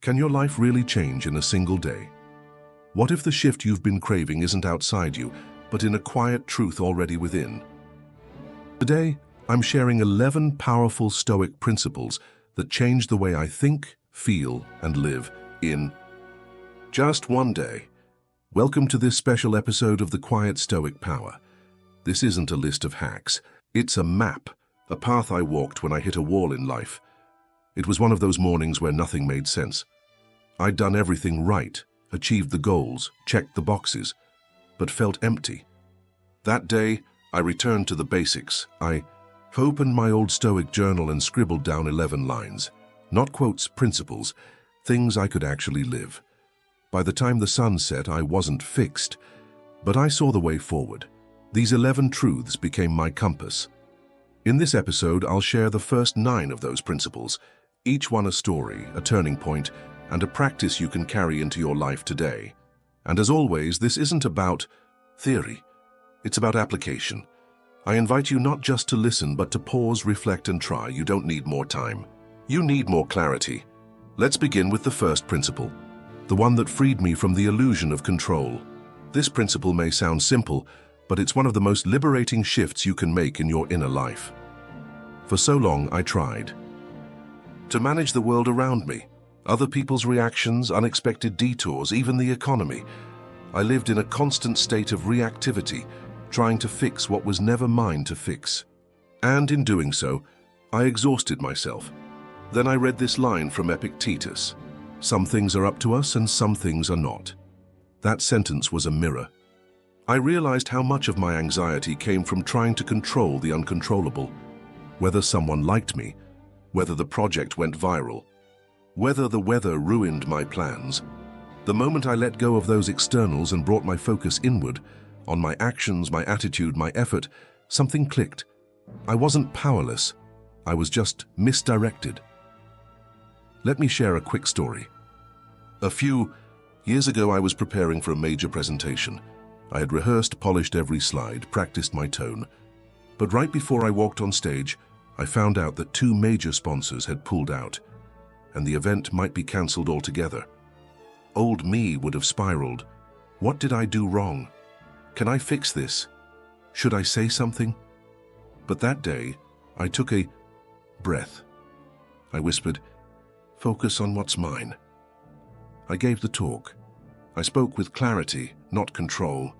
Can your life really change in a single day? What if the shift you've been craving isn't outside you, but in a quiet truth already within? Today, I'm sharing 11 powerful Stoic principles that change the way I think, feel, and live in just one day. Welcome to this special episode of the Quiet Stoic Power. This isn't a list of hacks. It's a map, a path I walked when I hit a wall in life. It was one of those mornings where nothing made sense. I'd done everything right, achieved the goals, checked the boxes, but felt empty. That day, I returned to the basics. I opened my old Stoic journal and scribbled down 11 lines. Not quotes, principles, things I could actually live. By the time the sun set, I wasn't fixed, but I saw the way forward. These 11 truths became my compass. In this episode, I'll share the first 9 of those principles, each one a story, a turning point, and a practice you can carry into your life today. And as always, this isn't about theory. It's about application. I invite you not just to listen, but to pause, reflect, and try. You don't need more time. You need more clarity. Let's begin with the first principle, the one that freed me from the illusion of control. This principle may sound simple, but it's one of the most liberating shifts you can make in your inner life. For so long, I tried to manage the world around me, other people's reactions, unexpected detours, even the economy. I lived in a constant state of reactivity, trying to fix what was never mine to fix. And in doing so, I exhausted myself. Then I read this line from Epictetus: "Some things are up to us and some things are not." That sentence was a mirror. I realized how much of my anxiety came from trying to control the uncontrollable. Whether someone liked me, whether the project went viral, whether the weather ruined my plans. The moment I let go of those externals and brought my focus inward, on my actions, my attitude, my effort, something clicked. I wasn't powerless. I was just misdirected. Let me share a quick story. A few years ago, I was preparing for a major presentation. I had rehearsed, polished every slide, practiced my tone. But right before I walked on stage, I found out that 2 major sponsors had pulled out, and the event might be cancelled altogether. Old me would have spiraled. What did I do wrong? Can I fix this? Should I say something? But that day, I took a breath. I whispered, "Focus on what's mine." I gave the talk. I spoke with clarity, not control.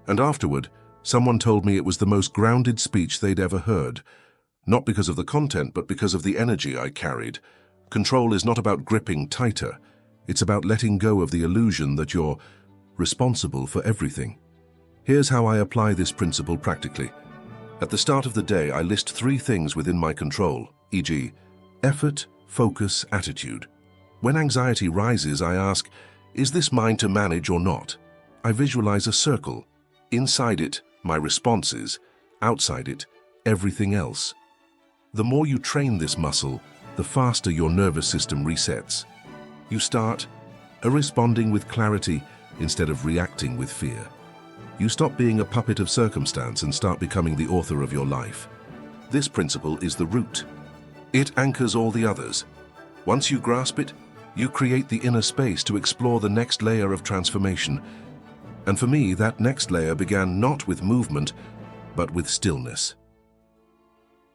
And afterward, someone told me it was the most grounded speech they'd ever heard. Not because of the content, but because of the energy I carried. Control is not about gripping tighter. It's about letting go of the illusion that you're responsible for everything. Here's how I apply this principle practically. At the start of the day, I list 3 things within my control, e.g., effort, focus, attitude. When anxiety rises, I ask, is this mine to manage or not? I visualize a circle. Inside it, my responses. Outside it, everything else. The more you train this muscle, the faster your nervous system resets. You start responding with clarity instead of reacting with fear. You stop being a puppet of circumstance and start becoming the author of your life. This principle is the root. It anchors all the others. Once you grasp it, you create the inner space to explore the next layer of transformation. And for me, that next layer began not with movement, but with stillness.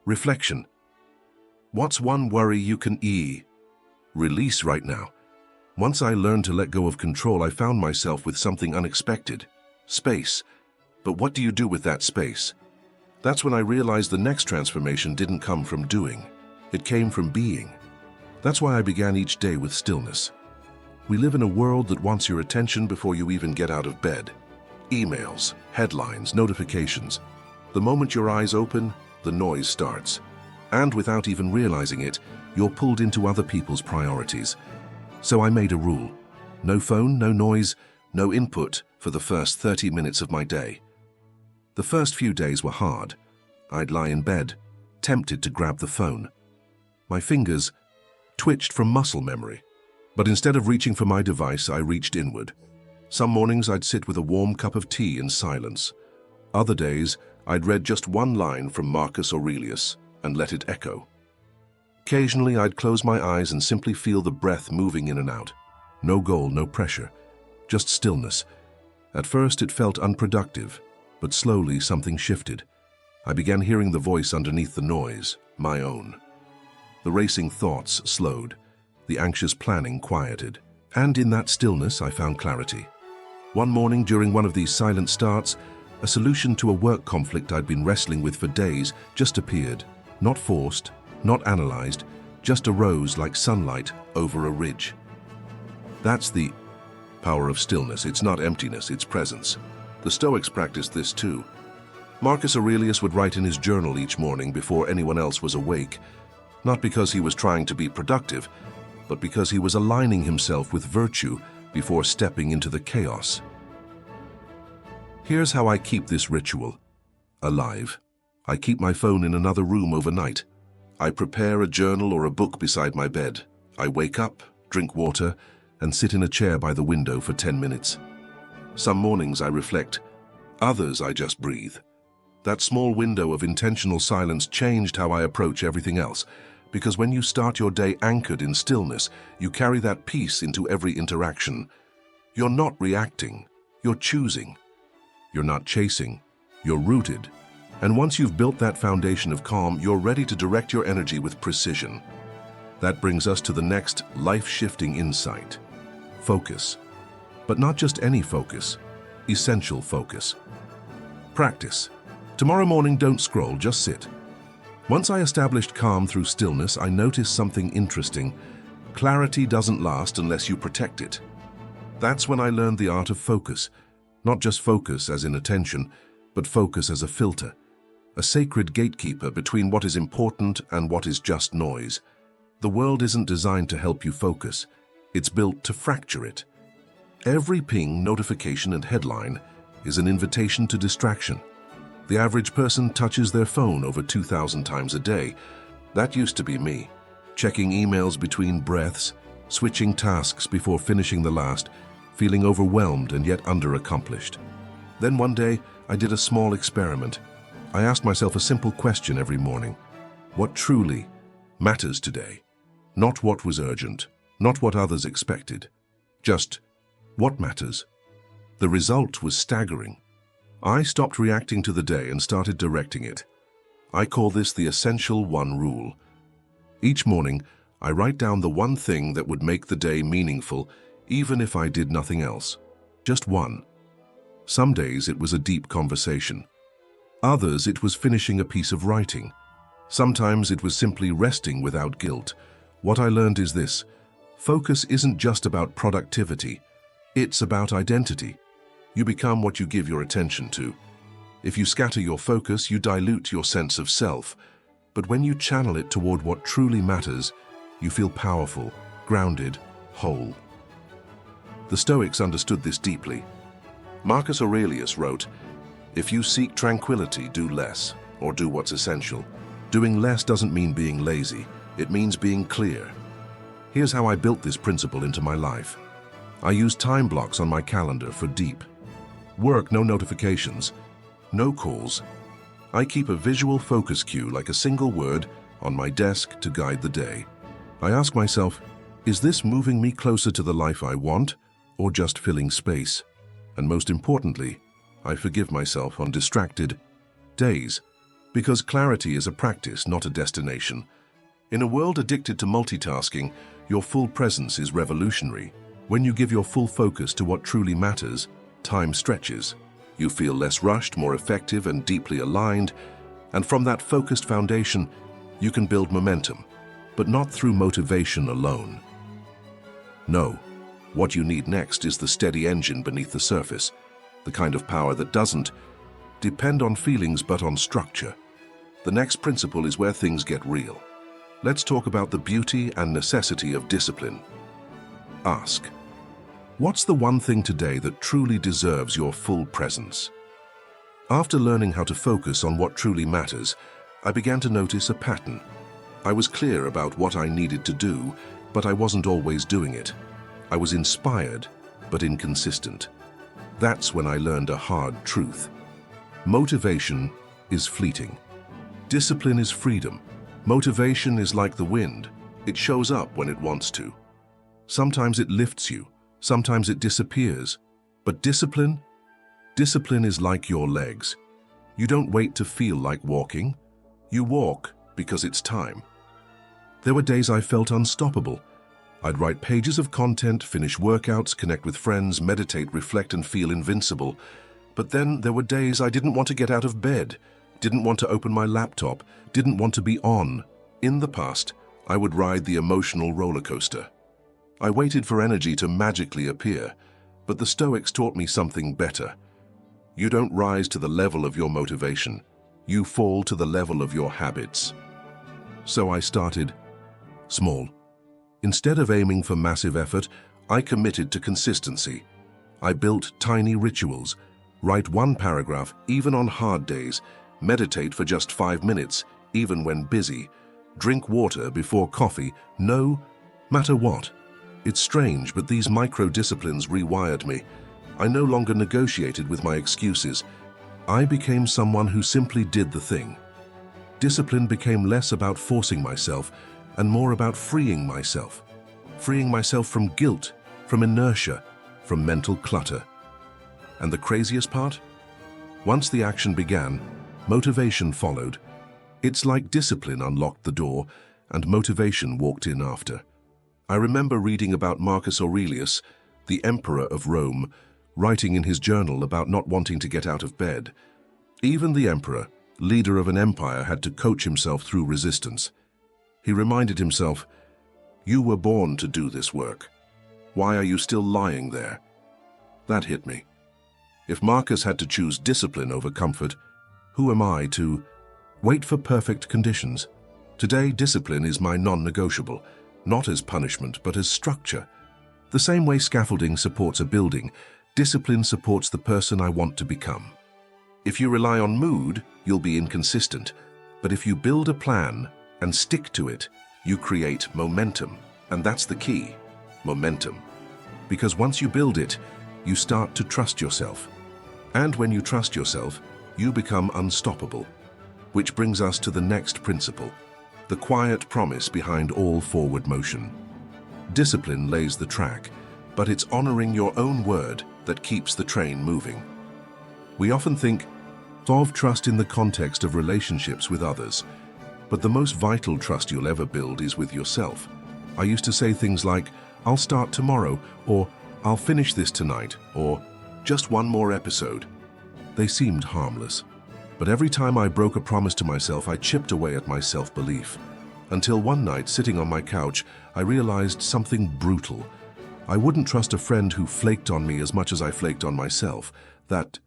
Reflection. What's one worry you can release right now? Once I learned to let go of control, I found myself with something unexpected. Space. But what do you do with that space? That's when I realized the next transformation didn't come from doing. It came from being. That's why I began each day with stillness. We live in a world that wants your attention before you even get out of bed. Emails, headlines, notifications. The moment your eyes open, the noise starts. And without even realizing it, you're pulled into other people's priorities. So I made a rule. No phone, no noise, no input for the first 30 minutes of my day. The first few days were hard. I'd lie in bed, tempted to grab the phone. My fingers twitched from muscle memory. But instead of reaching for my device, I reached inward. Some mornings I'd sit with a warm cup of tea in silence. Other days, I'd read just one line from Marcus Aurelius and let it echo. Occasionally, I'd close my eyes and simply feel the breath moving in and out. No goal, no pressure, just stillness. At first, it felt unproductive, but slowly something shifted. I began hearing the voice underneath the noise, my own. The racing thoughts slowed, the anxious planning quieted, and in that stillness, I found clarity. One morning during one of these silent starts, a solution to a work conflict I'd been wrestling with for days just appeared, not forced, not analyzed, just arose like sunlight over a ridge. That's the power of stillness. It's not emptiness, it's presence. The Stoics practiced this too. Marcus Aurelius would write in his journal each morning before anyone else was awake, not because he was trying to be productive, but because he was aligning himself with virtue before stepping into the chaos. Here's how I keep this ritual alive. I keep my phone in another room overnight. I prepare a journal or a book beside my bed. I wake up, drink water, and sit in a chair by the window for 10 minutes. Some mornings I reflect, others I just breathe. That small window of intentional silence changed how I approach everything else, because when you start your day anchored in stillness, you carry that peace into every interaction. You're not reacting, you're choosing. You're not chasing, you're rooted. And once you've built that foundation of calm, you're ready to direct your energy with precision. That brings us to the next life-shifting insight. Focus. But not just any focus, essential focus. Practice. Tomorrow morning, don't scroll, just sit. Once I established calm through stillness, I noticed something interesting. Clarity doesn't last unless you protect it. That's when I learned the art of focus. Not just focus as in attention, but focus as a filter. A sacred gatekeeper between what is important and what is just noise. The world isn't designed to help you focus. It's built to fracture it. Every ping, notification, and headline is an invitation to distraction. The average person touches their phone over 2,000 times a day. That used to be me, checking emails between breaths, switching tasks before finishing the last, feeling overwhelmed and yet underaccomplished. Then one day, I did a small experiment. I asked myself a simple question every morning. What truly matters today? Not what was urgent, not what others expected. Just what matters? The result was staggering. I stopped reacting to the day and started directing it. I call this the essential one rule. Each morning, I write down the one thing that would make the day meaningful, even if I did nothing else. Just one. Some days it was a deep conversation. Others it was finishing a piece of writing. Sometimes it was simply resting without guilt. What I learned is this: focus isn't just about productivity. It's about identity. You become what you give your attention to. If you scatter your focus, you dilute your sense of self. But when you channel it toward what truly matters, you feel powerful, grounded, whole. The Stoics understood this deeply. Marcus Aurelius wrote, "If you seek tranquility, do less, or do what's essential." Doing less doesn't mean being lazy. It means being clear. Here's how I built this principle into my life. I use time blocks on my calendar for deep work, no notifications, no calls. I keep a visual focus cue, like a single word, on my desk to guide the day. I ask myself, is this moving me closer to the life I want, or just filling space? And most importantly, I forgive myself on distracted days, because clarity is a practice, not a destination. In a world addicted to multitasking, your full presence is revolutionary. When you give your full focus to what truly matters, time stretches. You feel less rushed, more effective, and deeply aligned. And from that focused foundation, you can build momentum, but not through motivation alone. No, what you need next is the steady engine beneath the surface, the kind of power that doesn't depend on feelings but on structure. The next principle is where things get real. Let's talk about the beauty and necessity of discipline. Ask, what's the one thing today that truly deserves your full presence? After learning how to focus on what truly matters, I began to notice a pattern. I was clear about what I needed to do, but I wasn't always doing it. I was inspired, but inconsistent. That's when I learned a hard truth. Motivation is fleeting. Discipline is freedom. Motivation is like the wind. It shows up when it wants to. Sometimes it lifts you, sometimes it disappears. But discipline? Discipline is like your legs. You don't wait to feel like walking. You walk because it's time. There were days I felt unstoppable. I'd write pages of content, finish workouts, connect with friends, meditate, reflect, and feel invincible. But then there were days I didn't want to get out of bed, didn't want to open my laptop, didn't want to be on. In the past, I would ride the emotional roller coaster. I waited for energy to magically appear, but the Stoics taught me something better. You don't rise to the level of your motivation. You fall to the level of your habits. So I started small. Instead of aiming for massive effort, I committed to consistency. I built tiny rituals. Write one paragraph, even on hard days. Meditate for just 5 minutes, even when busy. Drink water before coffee, no matter what. It's strange, but these micro-disciplines rewired me. I no longer negotiated with my excuses. I became someone who simply did the thing. Discipline became less about forcing myself and more about freeing myself. Freeing myself from guilt, from inertia, from mental clutter. And the craziest part? Once the action began, motivation followed. It's like discipline unlocked the door and motivation walked in after. I remember reading about Marcus Aurelius, the emperor of Rome, writing in his journal about not wanting to get out of bed. Even the emperor, leader of an empire, had to coach himself through resistance. He reminded himself, "You were born to do this work. Why are you still lying there?" That hit me. If Marcus had to choose discipline over comfort, who am I to wait for perfect conditions? Today, discipline is my non-negotiable, not as punishment, but as structure. The same way scaffolding supports a building, discipline supports the person I want to become. If you rely on mood, you'll be inconsistent. But if you build a plan and stick to it, you create momentum. And that's the key, momentum. Because once you build it, you start to trust yourself. And when you trust yourself, you become unstoppable. Which brings us to the next principle, the quiet promise behind all forward motion. Discipline lays the track, but it's honoring your own word that keeps the train moving. We often think of trust in the context of relationships with others, but the most vital trust you'll ever build is with yourself. I used to say things like, "I'll start tomorrow," or "I'll finish this tonight," or "just one more episode." They seemed harmless, but every time I broke a promise to myself, I chipped away at my self-belief. Until one night, sitting on my couch, I realized something brutal. I wouldn't trust a friend who flaked on me as much as I flaked on myself. That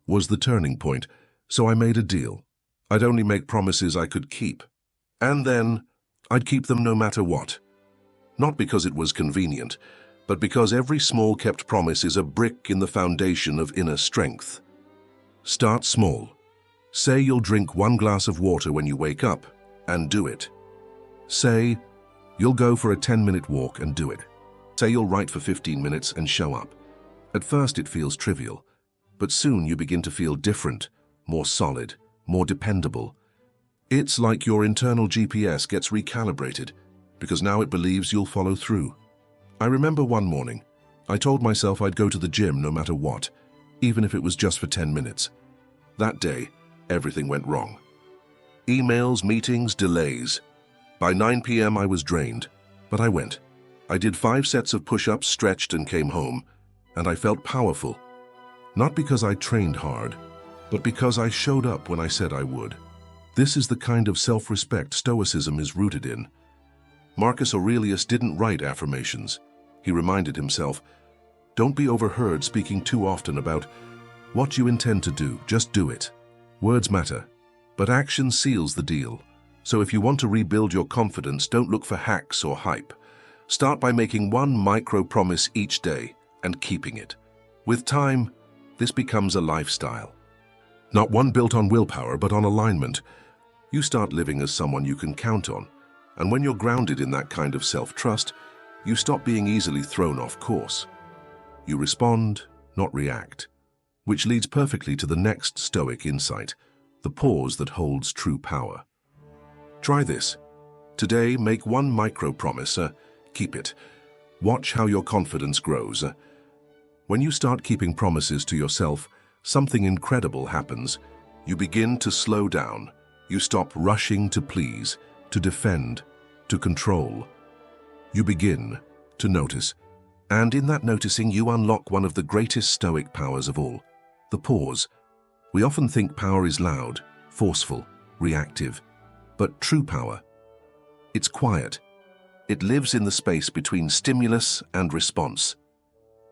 was the turning point. So I made a deal. I'd only make promises I could keep. And then I'd keep them no matter what. Not because it was convenient, but because every small kept promise is a brick in the foundation of inner strength. Start small. Say you'll drink 1 glass of water when you wake up, and do it. Say you'll go for a 10-minute walk, and do it. Say you'll write for 15 minutes and show up. At first it feels trivial, but soon you begin to feel different, more solid, more dependable. It's like your internal GPS gets recalibrated, because now it believes you'll follow through. I remember one morning, I told myself I'd go to the gym no matter what, even if it was just for 10 minutes. That day, everything went wrong. Emails, meetings, delays. By 9 p.m. I was drained, but I went. I did 5 sets of push-ups, stretched, and came home, and I felt powerful. Not because I trained hard, but because I showed up when I said I would. This is the kind of self-respect Stoicism is rooted in. Marcus Aurelius didn't write affirmations. He reminded himself, "Don't be overheard speaking too often about what you intend to do, just do it." Words matter, but action seals the deal. So if you want to rebuild your confidence, don't look for hacks or hype. Start by making one micro-promise each day and keeping it. With time, this becomes a lifestyle. Not one built on willpower, but on alignment. You start living as someone you can count on. And when you're grounded in that kind of self-trust, you stop being easily thrown off course. You respond, not react. Which leads perfectly to the next Stoic insight, the pause that holds true power. Try this. Today, make one micro-promise. Keep it. Watch how your confidence grows. When you start keeping promises to yourself, something incredible happens. You begin to slow down. You stop rushing to please, to defend, to control. You begin to notice. And in that noticing, you unlock one of the greatest Stoic powers of all, the pause. We often think power is loud, forceful, reactive. But true power, it's quiet. It lives in the space between stimulus and response.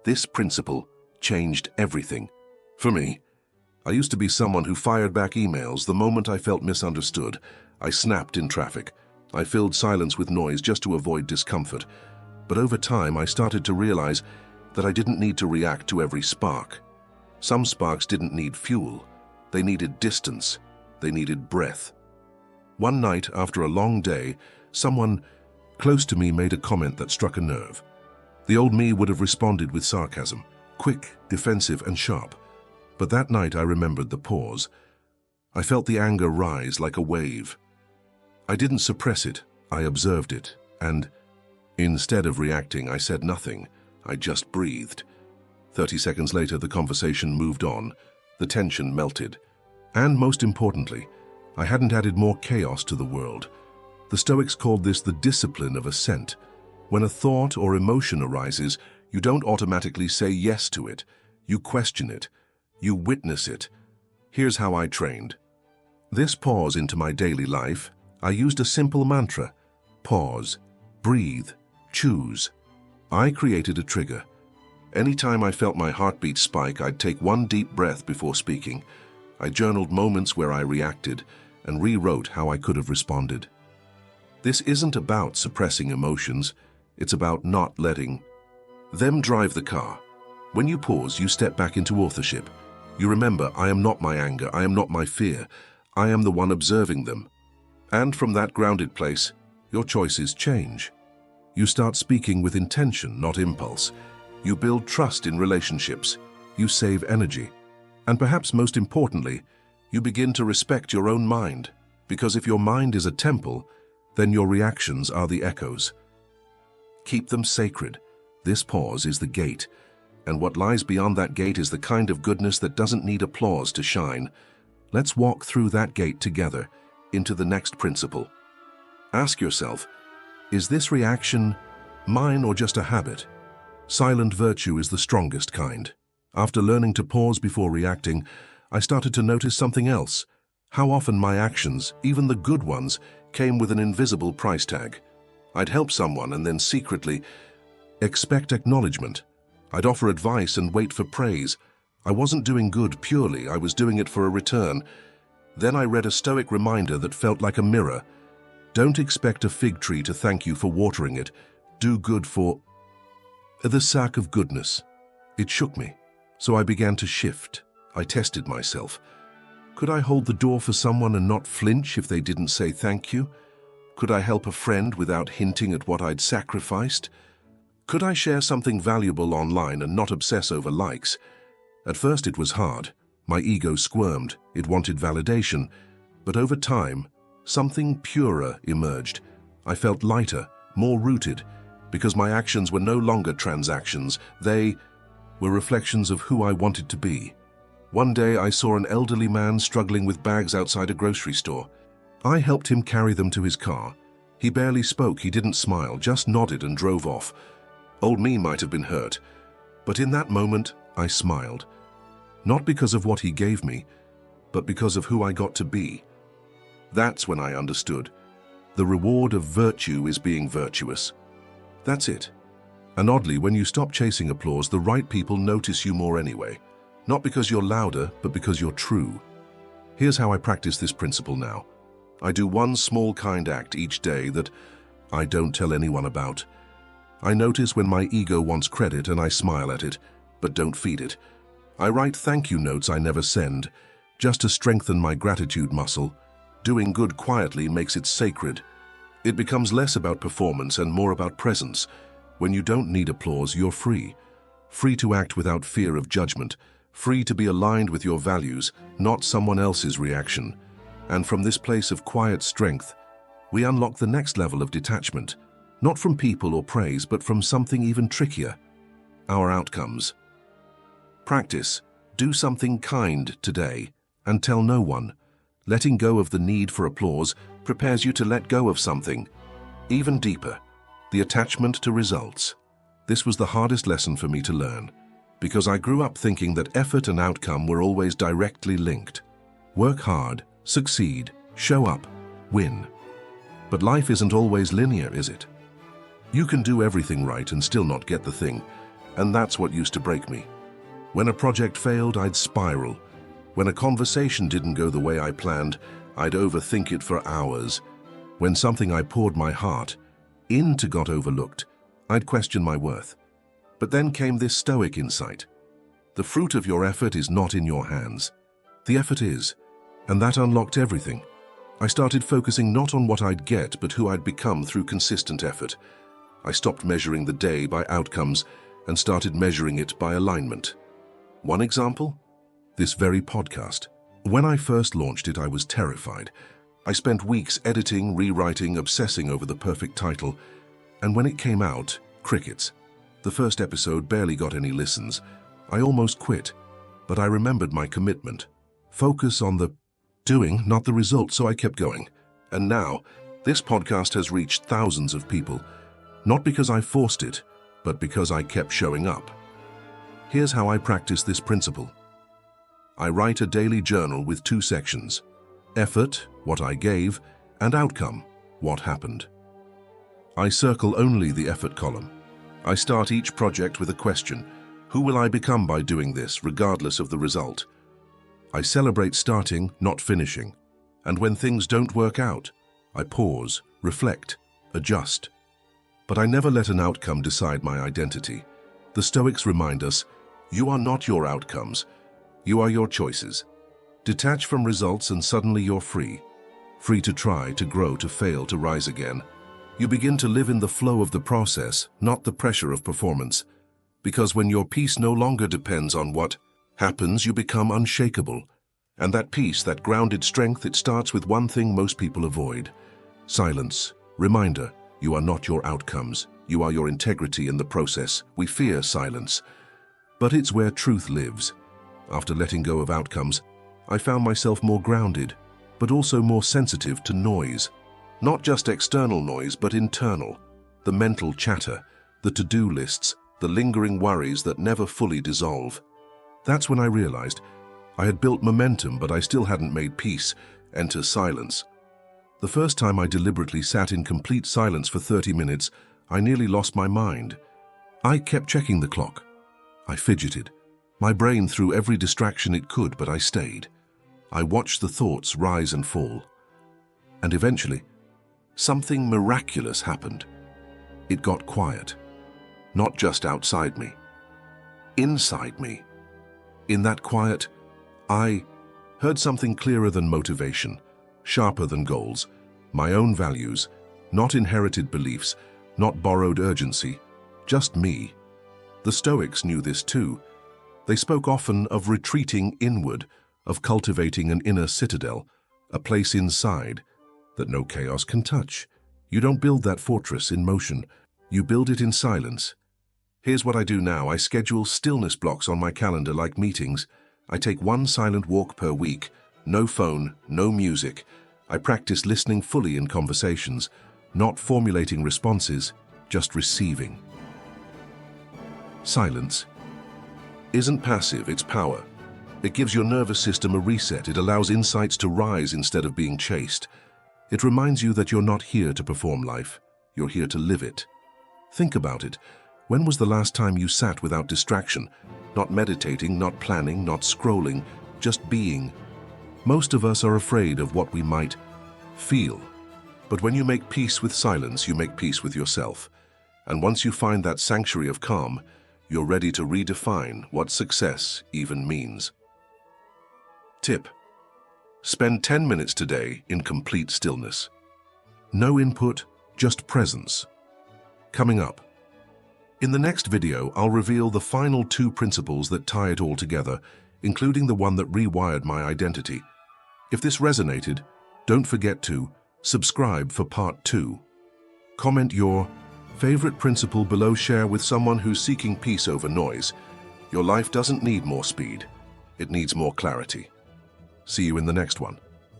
This principle changed everything. For me, I used to be someone who fired back emails the moment I felt misunderstood. I snapped in traffic. I filled silence with noise just to avoid discomfort. But over time, I started to realize that I didn't need to react to every spark. Some sparks didn't need fuel. They needed distance. They needed breath. One night, after a long day, someone close to me made a comment that struck a nerve. The old me would have responded with sarcasm, quick, defensive, and sharp. But that night I remembered the pause. I felt the anger rise like a wave. I didn't suppress it, I observed it, and instead of reacting, I said nothing. I just breathed. 30 seconds later, the conversation moved on. The tension melted. And most importantly, I hadn't added more chaos to the world. The Stoics called this the discipline of assent. When a thought or emotion arises, you don't automatically say yes to it. You question it. You witness it. Here's how I trained. This pause into my daily life, I used a simple mantra. Pause, breathe, choose. I created a trigger. Anytime I felt my heartbeat spike, I'd take one deep breath before speaking. I journaled moments where I reacted and rewrote how I could have responded. This isn't about suppressing emotions. It's about not letting them drive the car. When you pause, you step back into authorship. You remember, I am not my anger, I am not my fear. I am the one observing them. And from that grounded place, your choices change. You start speaking with intention, not impulse. You build trust in relationships. You save energy. And perhaps most importantly, you begin to respect your own mind. Because if your mind is a temple, then your reactions are the echoes. Keep them sacred. This pause is the gate. And what lies beyond that gate is the kind of goodness that doesn't need applause to shine. Let's walk through that gate together into the next principle. Ask yourself, is this reaction mine or just a habit? Silent virtue is the strongest kind. After learning to pause before reacting, I started to notice something else. How often my actions, even the good ones, came with an invisible price tag. I'd help someone and then secretly expect acknowledgement. I'd offer advice and wait for praise. I wasn't doing good purely, I was doing it for a return. Then I read a Stoic reminder that felt like a mirror. Don't expect a fig tree to thank you for watering it. Do good for the sake of goodness. It shook me, so I began to shift. I tested myself. Could I hold the door for someone and not flinch if they didn't say thank you? Could I help a friend without hinting at what I'd sacrificed? Could I share something valuable online and not obsess over likes? At first it was hard. My ego squirmed. It wanted validation. But over time, something purer emerged. I felt lighter, more rooted, because my actions were no longer transactions. They were reflections of who I wanted to be. One day I saw an elderly man struggling with bags outside a grocery store. I helped him carry them to his car. He barely spoke, he didn't smile, just nodded and drove off. Old me might have been hurt, but in that moment I smiled. Not because of what he gave me, but because of who I got to be. That's when I understood. The reward of virtue is being virtuous. That's it. And oddly, when you stop chasing applause, the right people notice you more anyway. Not because you're louder, but because you're true. Here's how I practice this principle now. I do one small kind act each day that I don't tell anyone about. I notice when my ego wants credit and I smile at it, but don't feed it. I write thank you notes I never send, just to strengthen my gratitude muscle. Doing good quietly makes it sacred. It becomes less about performance and more about presence. When you don't need applause, you're free. Free to act without fear of judgment. Free to be aligned with your values, not someone else's reaction. And from this place of quiet strength, we unlock the next level of detachment, not from people or praise, but from something even trickier: our outcomes. Practice. Do something kind today and tell no one. Letting go of the need for applause prepares you to let go of something even deeper: the attachment to results. This was the hardest lesson for me to learn, because I grew up thinking that effort and outcome were always directly linked. Work hard, succeed, show up, win. But life isn't always linear, is it? You can do everything right and still not get the thing, and that's what used to break me. When a project failed, I'd spiral. When a conversation didn't go the way I planned, I'd overthink it for hours. When something I poured my heart into got overlooked, I'd question my worth. But then came this Stoic insight: the fruit of your effort is not in your hands. The effort is, and that unlocked everything. I started focusing not on what I'd get, but who I'd become through consistent effort. I stopped measuring the day by outcomes and started measuring it by alignment. One example? This very podcast. When I first launched it, I was terrified. I spent weeks editing, rewriting, obsessing over the perfect title, and when it came out, crickets. The first episode barely got any listens. I almost quit, but I remembered my commitment. Focus on the doing, not the result, so I kept going. And now, this podcast has reached thousands of people, not because I forced it, but because I kept showing up. Here's how I practice this principle. I write a daily journal with 2 sections: effort, what I gave, and outcome, what happened. I circle only the effort column. I start each project with a question: who will I become by doing this, regardless of the result? I celebrate starting, not finishing. And when things don't work out, I pause, reflect, adjust. But I never let an outcome decide my identity. The Stoics remind us, you are not your outcomes, you are your choices. Detach from results and suddenly you're free. Free to try, to grow, to fail, to rise again. You begin to live in the flow of the process, not the pressure of performance. Because when your peace no longer depends on what happens, you become unshakable. And that peace, that grounded strength, it starts with one thing most people avoid: silence. Reminder, you are not your outcomes. You are your integrity in the process. We fear silence, but it's where truth lives. After letting go of outcomes, I found myself more grounded, but also more sensitive to noise. Not just external noise, but internal. The mental chatter, the to-do lists, the lingering worries that never fully dissolve. That's when I realized I had built momentum, but I still hadn't made peace. Enter silence. The first time I deliberately sat in complete silence for 30 minutes, I nearly lost my mind. I kept checking the clock. I fidgeted. My brain threw every distraction it could, but I stayed. I watched the thoughts rise and fall. And eventually, something miraculous happened. It got quiet. Not just outside me. Inside me. In that quiet, I heard something clearer than motivation, sharper than goals, my own values, not inherited beliefs, not borrowed urgency, just me. The Stoics knew this too. They spoke often of retreating inward, of cultivating an inner citadel, a place inside that no chaos can touch. You don't build that fortress in motion, you build it in silence. Here's what I do now. I schedule stillness blocks on my calendar like meetings. I take one silent walk per week. No phone, no music. I practice listening fully in conversations, not formulating responses, just receiving. Silence isn't passive, it's power. It gives your nervous system a reset. It allows insights to rise instead of being chased. It reminds you that you're not here to perform life. You're here to live it. Think about it. When was the last time you sat without distraction? Not meditating, not planning, not scrolling, just being. Most of us are afraid of what we might feel. But when you make peace with silence, you make peace with yourself. And once you find that sanctuary of calm, you're ready to redefine what success even means. Tip: spend 10 minutes today in complete stillness. No input, just presence. Coming up. In the next video, I'll reveal the final 2 principles that tie it all together, including the one that rewired my identity. If this resonated, don't forget to Subscribe for part 2. Comment your favorite principle below. Share with someone who's seeking peace over noise. Your life doesn't need more speed. It needs more clarity. See you in the next one.